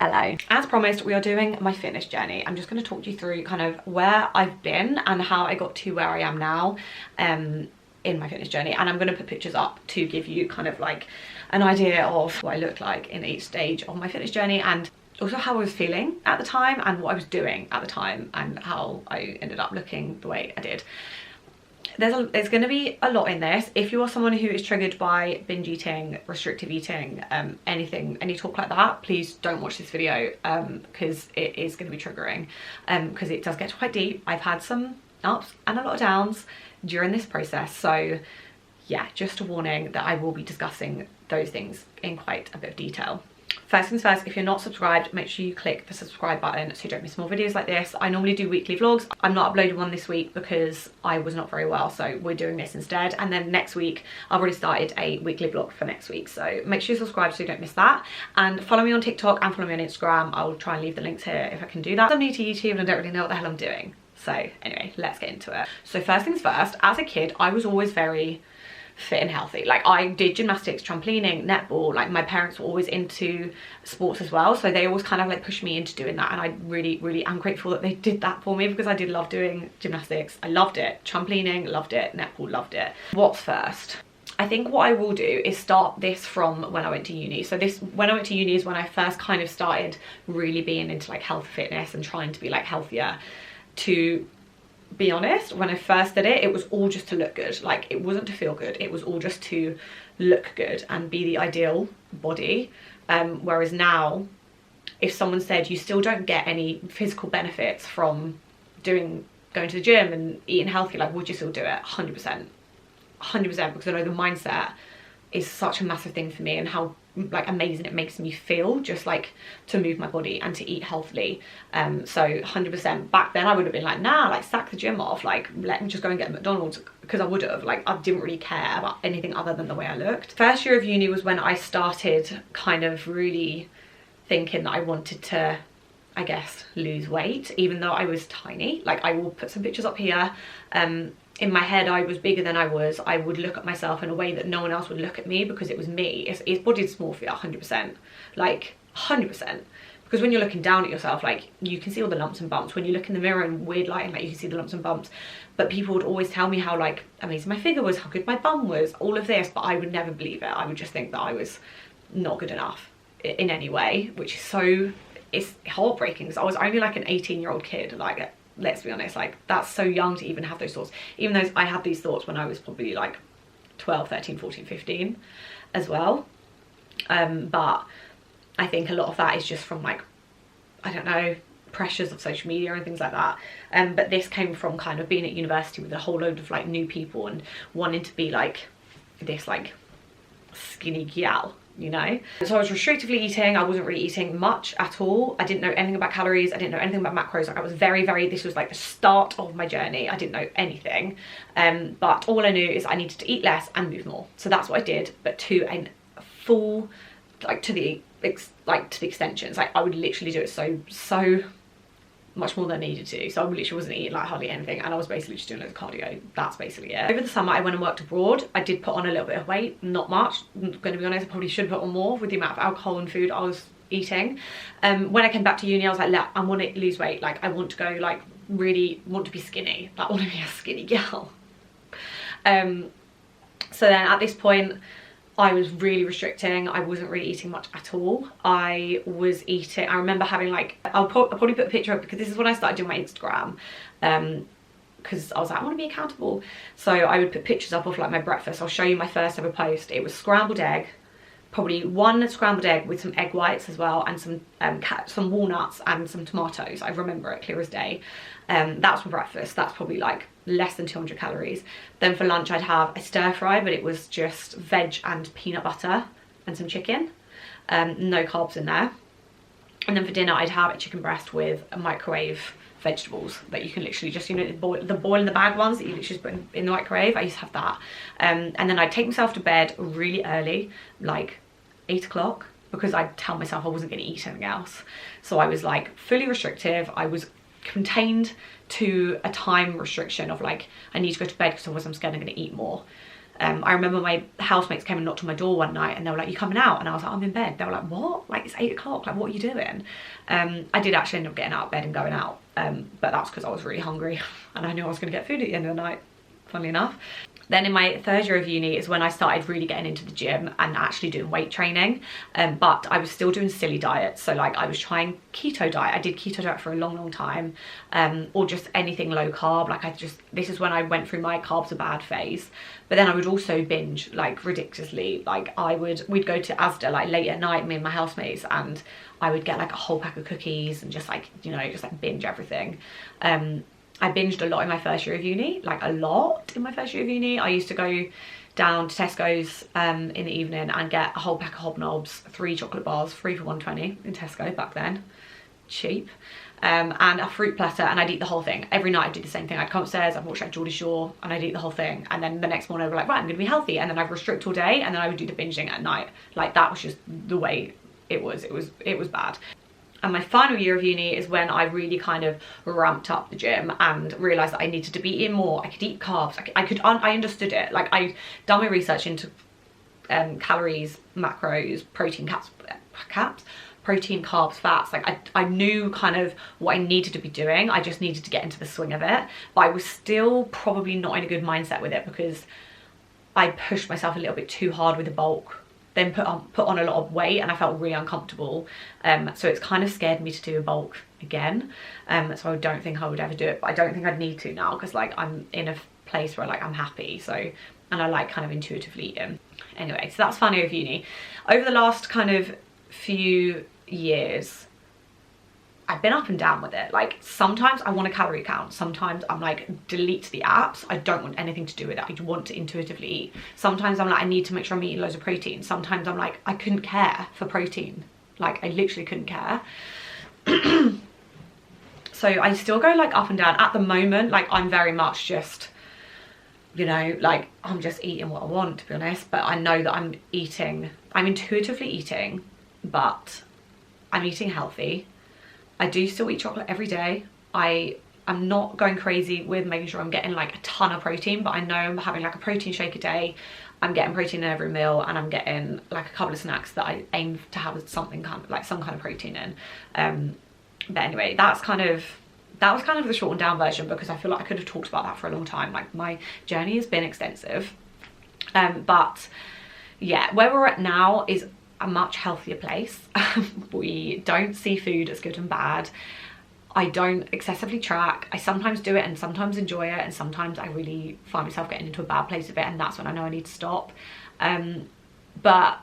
Hello. As promised, we are doing my fitness journey. I'm just going to talk you through kind of where I've been and how I got to where I am now in my fitness journey, and I'm going to put pictures up to give you kind of like an idea of what I look like in each stage of my fitness journey, and also how I was feeling at the time and what I was doing at the time and how I ended up looking the way I did. There's going to be a lot in this. If you are someone who is triggered by binge eating, restrictive eating, any talk like that, please don't watch this video because it is going to be triggering because it does get quite deep. I've had some ups and a lot of downs during this process, so yeah, just a warning that I will be discussing those things in quite a bit of detail. First things first, if you're not subscribed, make sure you click the subscribe button so you don't miss more videos like this. I normally do weekly vlogs. I'm not uploading one this week because I was not very well, so we're doing this instead. And then next week, I've already started a weekly vlog for next week. So make sure you subscribe so you don't miss that. And follow me on TikTok and follow me on Instagram. I'll try and leave the links here if I can do that. I'm new to YouTube and I don't really know what the hell I'm doing. So anyway, let's get into it. So first things first, as a kid, I was always very fit and healthy. Like, I did gymnastics, trampolining, netball. Like, my parents were always into sports as well, so they always kind of like pushed me into doing that, and I really am grateful that they did that for me because I did love doing gymnastics. I loved it. Trampolining, loved it. Netball, loved it. What's first? I think what I will do is start this from when I went to uni. So when I went to uni is when I first kind of started really being into like health, fitness, and trying to be like healthier. To be honest, when I first did it, it was all just to look good. Like, it wasn't to feel good, it was all just to look good and be the ideal body. Whereas now, if someone said you still don't get any physical benefits from going to the gym and eating healthy, like, would you still do it? 100%. 100%, because I know the mindset is such a massive thing for me, and how like amazing it makes me feel just like to move my body and to eat healthily. So 100%. Back then I would have been like, nah, like, sack the gym off, like, let me just go and get McDonald's, because I would have, like, I didn't really care about anything other than the way I looked. First year of uni was when I started kind of really thinking that I wanted to, I guess, lose weight, even though I was tiny. Like, I will put some pictures up here. In my head, I was bigger than I was. I would look at myself in a way that no one else would look at me because it was me. It's body dysmorphia, 100%. Like, 100%. Because when you're looking down at yourself, like, you can see all the lumps and bumps. When you look in the mirror in weird lighting, like, you can see the lumps and bumps. But people would always tell me how, like, amazing my figure was, how good my bum was, all of this. But I would never believe it. I would just think that I was not good enough in any way, which is so, it's heartbreaking because I was only like an 18-year-old kid. Like, let's be honest, like, that's so young to even have those thoughts. Even though I had these thoughts when I was probably like 12, 13, 14, 15 as well. But I think a lot of that is just from, like, I don't know, pressures of social media and things like that. But this came from kind of being at university with a whole load of like new people and wanting to be like this like skinny gal, you know. So I was restrictively eating. I wasn't really eating much at all. I didn't know anything about calories. I didn't know anything about macros. Like, I was very, this was like the start of my journey. I didn't know anything. But all I knew is I needed to eat less and move more. So that's what I did, but to a full, like, to the extensions. Like, I would literally do it so much more than I needed to. So I literally wasn't eating like hardly anything, and I was basically just doing loads of cardio. That's basically it. Over the summer I went and worked abroad. I did put on a little bit of weight, not much, I'm gonna be honest. I probably should have put on more with the amount of alcohol and food I was eating. When I came back to uni, I was like, look, I want to lose weight. Like, I want to go, like, really want to be skinny. Like, I want to be a skinny girl. So then at this point I was really restricting. I wasn't really eating much at all. I was eating, I remember having like, I'll probably put a picture up because this is when I started doing my Instagram, because I was like, I want to be accountable. So I would put pictures up of like my breakfast. I'll show you my first ever post. It was scrambled egg, probably one scrambled egg with some egg whites as well, and some walnuts and some tomatoes. I remember it clear as day. That's for breakfast. That's probably like less than 200 calories. Then for lunch I'd have a stir fry, but it was just veg and peanut butter and some chicken. No carbs in there. And then for dinner I'd have a chicken breast with a microwave vegetables that you can literally just, you know, the boil in the bag ones that you literally just put in the microwave. I used to have that. And then I'd take myself to bed really early, like 8 o'clock, because I'd tell myself I wasn't going to eat anything else. So I was like fully restrictive. I was contained to a time restriction of like, I need to go to bed because otherwise I'm scared I'm going to eat more. I remember my housemates came and knocked on my door one night and they were like, you coming out? And I was like, I'm in bed. They were like, what? Like, it's 8 o'clock, like what are you doing? I did actually end up getting out of bed and going out, but that's because I was really hungry and I knew I was going to get food at the end of the night, funnily enough. Then in my 3rd year of uni is when I started really getting into the gym and actually doing weight training, but I was still doing silly diets. So like I was trying keto diet. I did keto diet for a long time, or just anything low carb. Like this is when I went through my carbs are bad phase. But then I would also binge like ridiculously. Like we'd go to Asda like late at night, me and my housemates, and I would get like a whole pack of cookies and just like, you know, just like binge everything. I binged a lot in my 1st year of uni, like a lot in my 1st year of uni. I used to go down to Tesco's in the evening and get a whole pack of Hobnobs, 3 chocolate bars, 3 for £1.20 in Tesco back then, cheap, and a fruit platter, and I'd eat the whole thing. Every night I'd do the same thing. I'd come upstairs, I'd watch like Geordie Shore, and I'd eat the whole thing. And then the next morning I'd be like, right, I'm gonna be healthy. And then I'd restrict all day, and then I would do the binging at night. Like that was just the way it was bad. And my final year of uni is when I really kind of ramped up the gym and realised that I needed to be eating more. I could eat carbs. I understood it. Like I'd done my research into calories, macros, protein protein, carbs, fats. Like I knew kind of what I needed to be doing. I just needed to get into the swing of it. But I was still probably not in a good mindset with it because I pushed myself a little bit too hard with the bulk, then put on a lot of weight, and I felt really uncomfortable. So it's kind of scared me to do a bulk again. So I don't think I would ever do it, but I don't think I'd need to now because like I'm in a place where like I'm happy. So, and I like kind of intuitively eating. Anyway, so that's final year of uni. Over the last kind of few years, I've been up and down with it. Like sometimes I want a calorie count. Sometimes I'm like, delete the apps. I don't want anything to do with it. I want to intuitively eat. Sometimes I'm like, I need to make sure I'm eating loads of protein. Sometimes I'm like, I couldn't care for protein. Like I literally couldn't care. So I still go like up and down. At the moment, like I'm very much just, you know, like I'm just eating what I want, to be honest. But I know that I'm intuitively eating, but I'm eating healthy. I do still eat chocolate every day. I'm not going crazy with making sure I'm getting like a ton of protein, but I know I'm having like a protein shake a day. I'm getting protein in every meal, and I'm getting like a couple of snacks that I aim to have something kind of like some kind of protein in. But anyway, that was kind of the shortened down version because I feel like I could have talked about that for a long time. Like my journey has been extensive. But yeah, where we're at now is a much healthier place. We don't see food as good and bad. I don't excessively track. I sometimes do it and sometimes enjoy it, and sometimes I really find myself getting into a bad place of it, and that's when I know I need to stop. But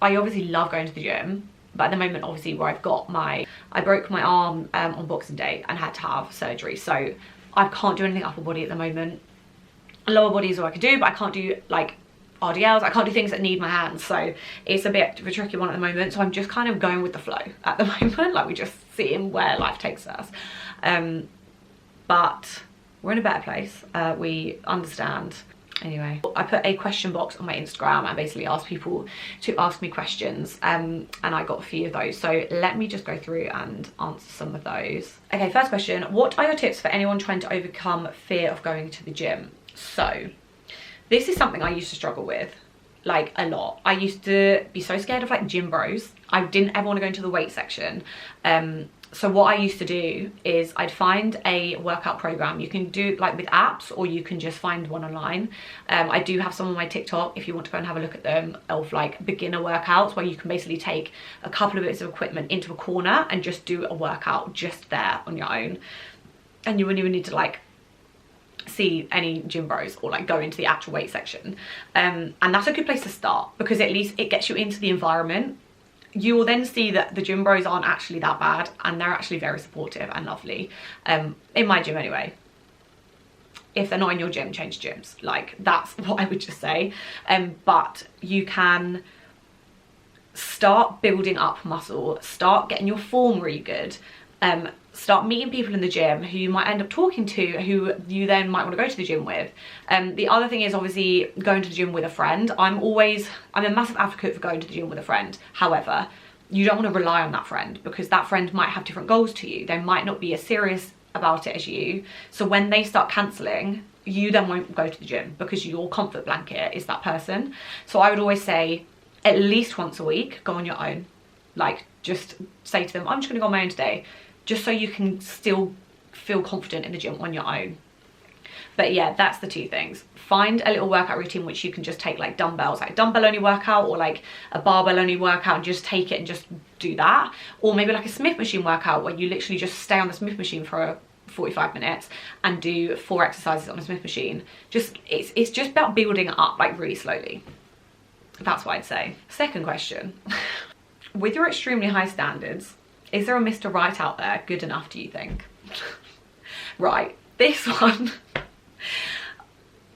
I obviously love going to the gym, but at the moment obviously where I broke my arm on Boxing Day and had to have surgery, so I can't do anything upper body at the moment. Lower body is all I can do, but I can't do like RDLs. I can't do things that need my hands, so it's a bit of a tricky one at the moment. So I'm just kind of going with the flow at the moment, like we're just seeing where life takes us. But we're in a better place. We understand. Anyway, I put a question box on my Instagram and basically asked people to ask me questions, and I got a few of those, so let me just go through and answer some of those. Okay, first question: what are your tips for anyone trying to overcome fear of going to the gym? So this is something I used to struggle with, like a lot. I used to be so scared of like gym bros. I didn't ever want to go into the weight section. So what I used to do is I'd find a workout program. You can do like with apps, or you can just find one online. I do have some on my TikTok if you want to go and have a look at them, of like beginner workouts where you can basically take a couple of bits of equipment into a corner and just do a workout just there on your own. And you wouldn't even need to like see any gym bros or like go into the actual weight section. And that's a good place to start because at least it gets you into the environment. You will then see that the gym bros aren't actually that bad, and they're actually very supportive and lovely. In my gym anyway. If they're not in your gym, change gyms. Like that's what I would just say. But you can start building up muscle, start getting your form really good. Start meeting people in the gym who you might end up talking to, who you then might want to go to the gym with. The other thing is obviously going to the gym with a friend. I'm a massive advocate for going to the gym with a friend. However, you don't want to rely on that friend because that friend might have different goals to you. They might not be as serious about it as you. So when they start cancelling, you then won't go to the gym because your comfort blanket is that person. So I would always say at least once a week, go on your own. Like, just say to them, I'm just gonna go on my own today, just so you can still feel confident in the gym on your own. But yeah, that's the two things. Find a little workout routine which you can just take, like dumbbells, like a dumbbell only workout, or like a barbell only workout, and just take it and just do that. Or maybe like a Smith machine workout where you literally just stay on the Smith machine for 45 minutes and do 4 exercises on a Smith machine. Just it's just about building it up, like really slowly. That's what I'd say. Second question. With your extremely high standards, is there a Mr. Right out there good enough, do you think? Right, this one.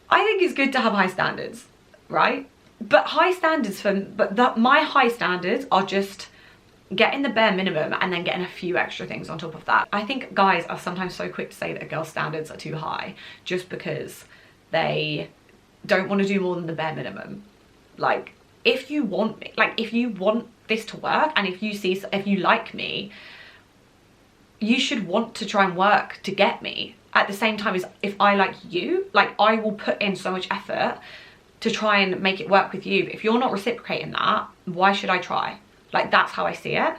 I think it's good to have high standards, right? But high standards my high standards are just getting the bare minimum and then getting a few extra things on top of that. I think guys are sometimes so quick to say that a girl's standards are too high just because they don't want to do more than the bare minimum. Like, if you want me, like if you want this to work, and if you like me, you should want to try and work to get me. At the same time as if I like you, like I will put in so much effort to try and make it work with you. But if you're not reciprocating that, why should I try? Like, that's how I see it.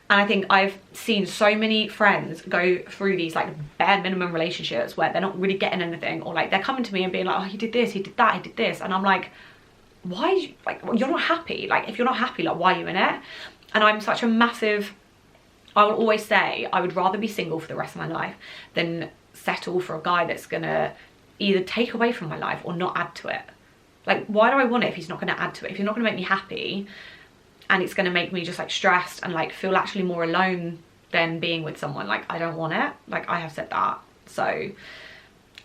And I think I've seen so many friends go through these like bare minimum relationships where they're not really getting anything, or like they're coming to me and being like, oh, he did this, he did that, he did this. And I'm like, why, like, you're not happy. Like, if you're not happy, like, why are you in it? And I'm such a massive, I will always say, I would rather be single for the rest of my life than settle for a guy that's gonna either take away from my life or not add to it. Like, why do I want it if he's not gonna add to it? If you're not gonna make me happy, and it's gonna make me just like stressed and like feel actually more alone than being with someone, like, I don't want it. Like, I have said that. So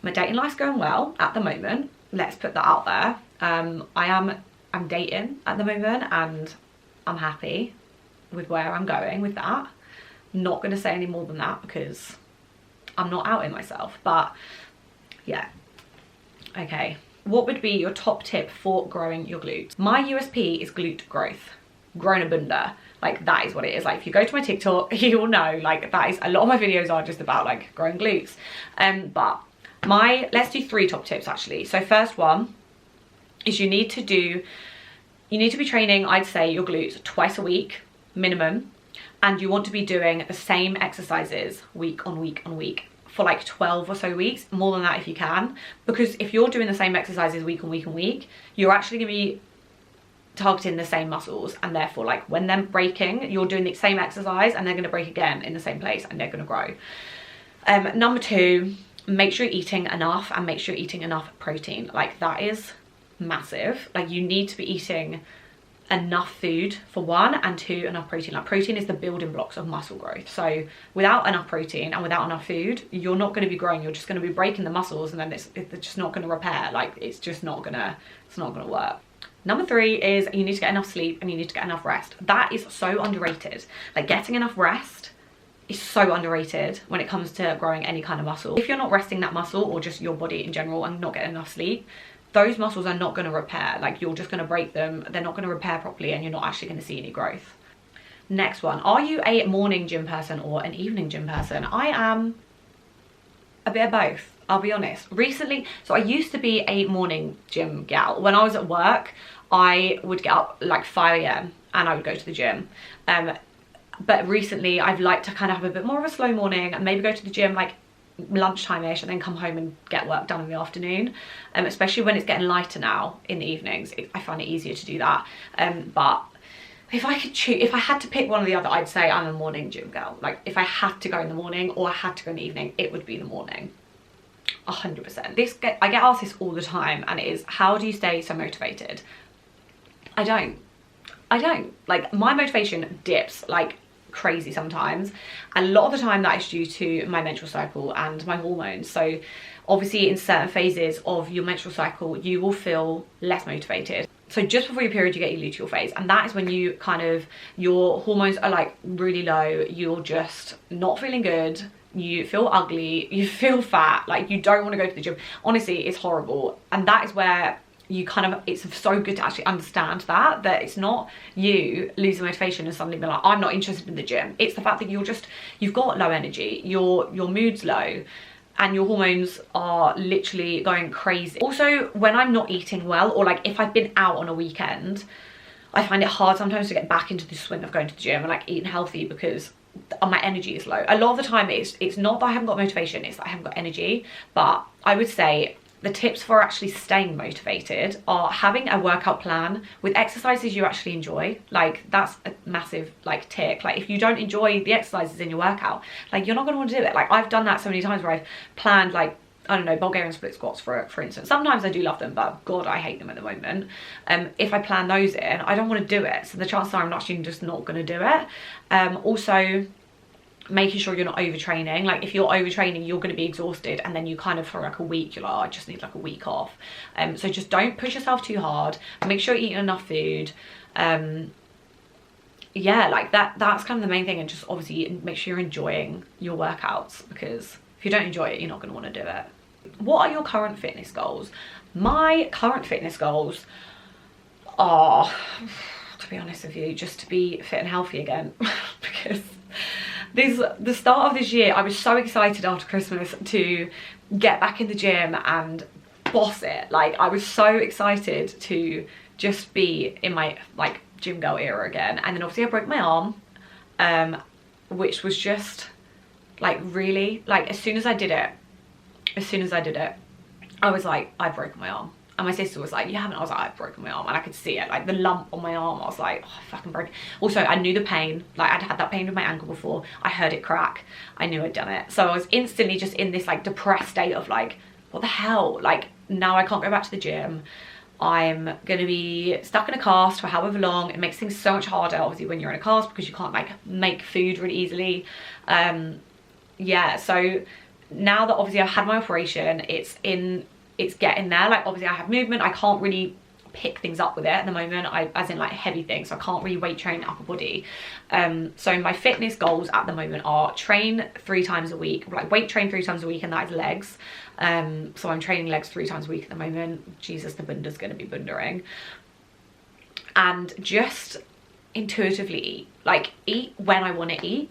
my dating life's going well at the moment. Let's put that out there. I'm dating at the moment and I'm happy with where I'm going with that. Not gonna say any more than that because I'm not outing myself, but yeah. Okay, what would be your top tip for growing your glutes? My USP is glute growth. Grown a bunda. Like, that is what it is. Like, if you go to my TikTok, you will know, like, that is, a lot of my videos are just about like growing glutes. But let's do 3 top tips actually. So first one is you need to be training, I'd say, your glutes twice a week minimum, and you want to be doing the same exercises week on week on week for like 12 or so weeks, more than that if you can, because if you're doing the same exercises week on week on week, you're actually gonna be targeting the same muscles, and therefore, like, when they're breaking, you're doing the same exercise and they're going to break again in the same place and they're going to grow. Number 2, make sure you're eating enough, and make sure you're eating enough protein. Like, that is massive. Like, you need to be eating enough food for 1, and 2, enough protein. Like, protein is the building blocks of muscle growth. So without enough protein and without enough food, you're not going to be growing. You're just going to be breaking the muscles, and then it's just not going to repair. Like, it's just not gonna work. Number 3 is you need to get enough sleep and you need to get enough rest. That is so underrated. Like, getting enough rest is so underrated when it comes to growing any kind of muscle. If you're not resting that muscle, or just your body in general, and not getting enough sleep, those muscles are not going to repair. Like, you're just going to break them. They're not going to repair properly, and you're not actually going to see any growth. Next one, are you a morning gym person or an evening gym person? I am a bit of both, I'll be honest. Recently, so I used to be a morning gym gal. When I was at work, I would get up like 5 AM and I would go to the gym. But recently I've liked to kind of have a bit more of a slow morning and maybe go to the gym like lunchtime-ish and then come home and get work done in the afternoon. Especially when it's getting lighter now in the evenings, I find it easier to do that. But if I could choose, if I had to pick one or the other, I'd say I'm a morning gym girl. Like, if I had to go in the morning or I had to go in the evening, it would be the morning. 100%. I get asked this all the time, and it is, how do you stay so motivated? I don't. Like, my motivation dips like crazy sometimes. A lot of the time that is due to my menstrual cycle and my hormones. So obviously in certain phases of your menstrual cycle, you will feel less motivated. So just before your period, you get your luteal phase, and that is when you kind of, your hormones are like really low, you're just not feeling good, you feel ugly, you feel fat, like you don't want to go to the gym. Honestly, it's horrible. And that is where you kind of, it's so good to actually understand that it's not you losing motivation and suddenly being like, I'm not interested in the gym. It's the fact that you've got low energy, your mood's low, and your hormones are literally going crazy. Also, when I'm not eating well, or like if I've been out on a weekend, I find it hard sometimes to get back into the swing of going to the gym and like eating healthy, because my energy is low. A lot of the time it's not that I haven't got motivation, it's that I haven't got energy. But I would say the tips for actually staying motivated are having a workout plan with exercises you actually enjoy. Like that's a massive like tick. Like if you don't enjoy the exercises in your workout, like you're not going to want to do it. Like I've done that so many times where I've planned like, I don't know, Bulgarian split squats for instance. Sometimes I do love them, but God, I hate them at the moment. If I plan those in, I don't want to do it. So the chances are I'm actually just not going to do it. Also, making sure you're not overtraining. Like if you're overtraining, you're going to be exhausted, and then you kind of for like a week you're like, oh, I just need like a week off. So just don't push yourself too hard. Make sure you're eating enough food. Yeah, like that's kind of the main thing. And just obviously make sure you're enjoying your workouts, because if you don't enjoy it, you're not going to want to do it. What are your current fitness goals? My current fitness goals are, to be honest with you, just to be fit and healthy again. Because the start of this year, I was so excited after Christmas to get back in the gym and boss it. Like I was so excited to just be in my like gym girl era again. And then obviously I broke my arm, which was just like really, like as soon as I did it, I was like, I've broken my arm. And my sister was like, you haven't? I was like, I've broken my arm. And I could see it, like the lump on my arm. I was like, oh, I fucking broke it. Also, I knew the pain. Like I'd had that pain with my ankle before. I heard it crack. I knew I'd done it. So I was instantly just in this like depressed state of like, what the hell? Like now I can't go back to the gym. I'm going to be stuck in a cast for however long. It makes things so much harder, obviously, when you're in a cast, because you can't like make food really easily. Yeah, so now that obviously I've had my operation, it's getting there. Like obviously I have movement, I can't really pick things up with it at the moment, as in like heavy things, so I can't really weight train upper body. So my fitness goals at the moment are train 3 times a week, like weight train 3 times a week, and that is legs. So I'm training legs 3 times a week at the moment. Jesus, the bunda's going to be bundering. And just intuitively eat, like eat when I want to eat.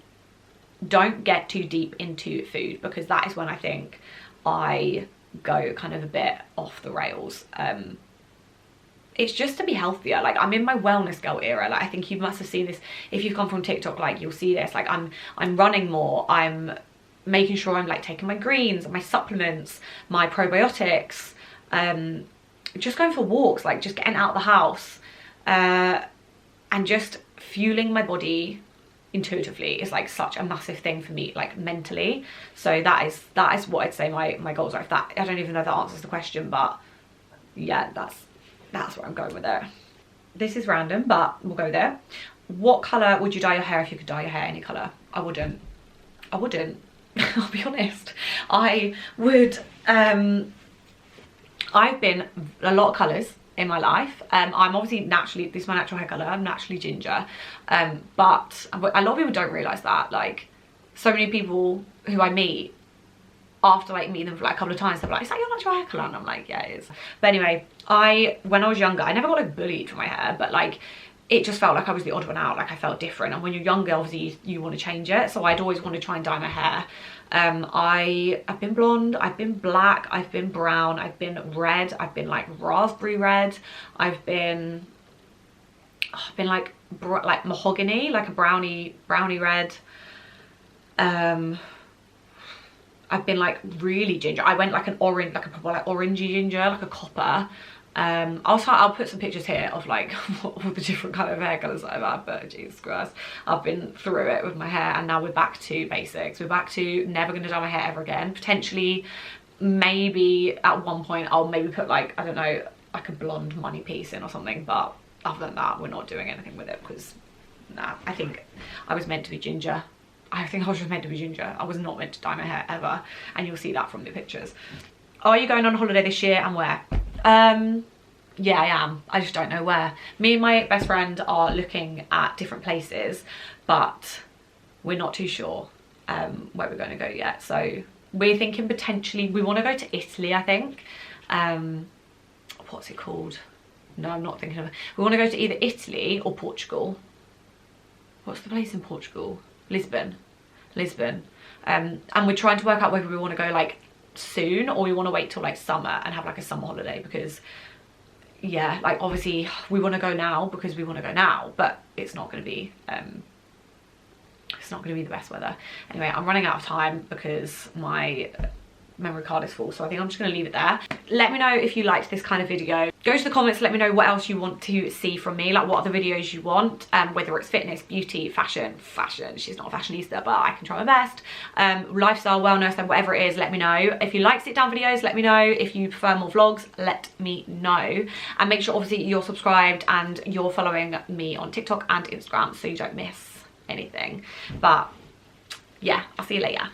Don't get too deep into food, because that is when I think I go kind of a bit off the rails. It's just to be healthier. Like I'm in my wellness girl era. Like I think you must have seen this if you've come from TikTok. Like you'll see this. Like I'm running more. I'm making sure I'm like taking my greens, my supplements, my probiotics, just going for walks, like just getting out of the house, and just fueling my body intuitively is like such a massive thing for me, like mentally. So that is what I'd say my goals are. If that, I don't even know if that answers the question, but yeah, that's where I'm going with it. This is random, but we'll go there. What colour would you dye your hair if you could dye your hair any colour? I wouldn't. I'll be honest. I would, I've been a lot of colours in my life. I'm obviously naturally, this is my natural hair colour, I'm naturally ginger, but a lot of people don't realise that. Like so many people who I meet, after like meeting them for like a couple of times, they're like, is that your natural hair colour? And I'm like, yeah, it is. But anyway, when I was younger, I never got like bullied for my hair, but like it just felt like I was the odd one out. Like I felt different, and when you're younger, obviously you want to change it. So I'd always want to try and dye my hair. I've been blonde, I've been black, I've been brown, I've been red, I've been like raspberry red, I've been like mahogany, like a brownie red. I've been like really ginger. I went like an orange, like a proper like orangey ginger, like a copper. I'll put some pictures here of like all the different kind of hair colours that I've had, but Jesus Christ, I've been through it with my hair, and now we're back to basics. We're back to never going to dye my hair ever again. Potentially, maybe at one point I'll maybe put like, I don't know, like a blonde money piece in or something, but other than that, we're not doing anything with it, because nah, I think I was meant to be ginger. I think I was just meant to be ginger. I was not meant to dye my hair ever, and you'll see that from the pictures. Are you going on holiday this year, and where? Yeah, I am. I just don't know where. Me and my best friend are looking at different places, but we're not too sure where we're going to go yet. So we're thinking potentially we want to go to Italy, I think. What's it called? No, I'm not thinking of it. We want to go to either Italy or Portugal. What's the place in Portugal? Lisbon. And we're trying to work out whether we want to go like soon, or we want to wait till like summer and have like a summer holiday, because yeah, like obviously we want to go now because we want to go now, but it's not going to be the best weather. Anyway, I'm running out of time because my memory card is full, so I think I'm just going to leave it there. Let me know if you liked this kind of video. Go to the comments, let me know what else you want to see from me, like what other videos you want, whether it's fitness, beauty, fashion, she's not a fashionista, but I can try my best, lifestyle, wellness, and whatever it is, let me know. If you like sit down videos, let me know. If you prefer more vlogs, let me know. And make sure obviously you're subscribed and you're following me on TikTok and Instagram so you don't miss anything. But yeah, I'll see you later.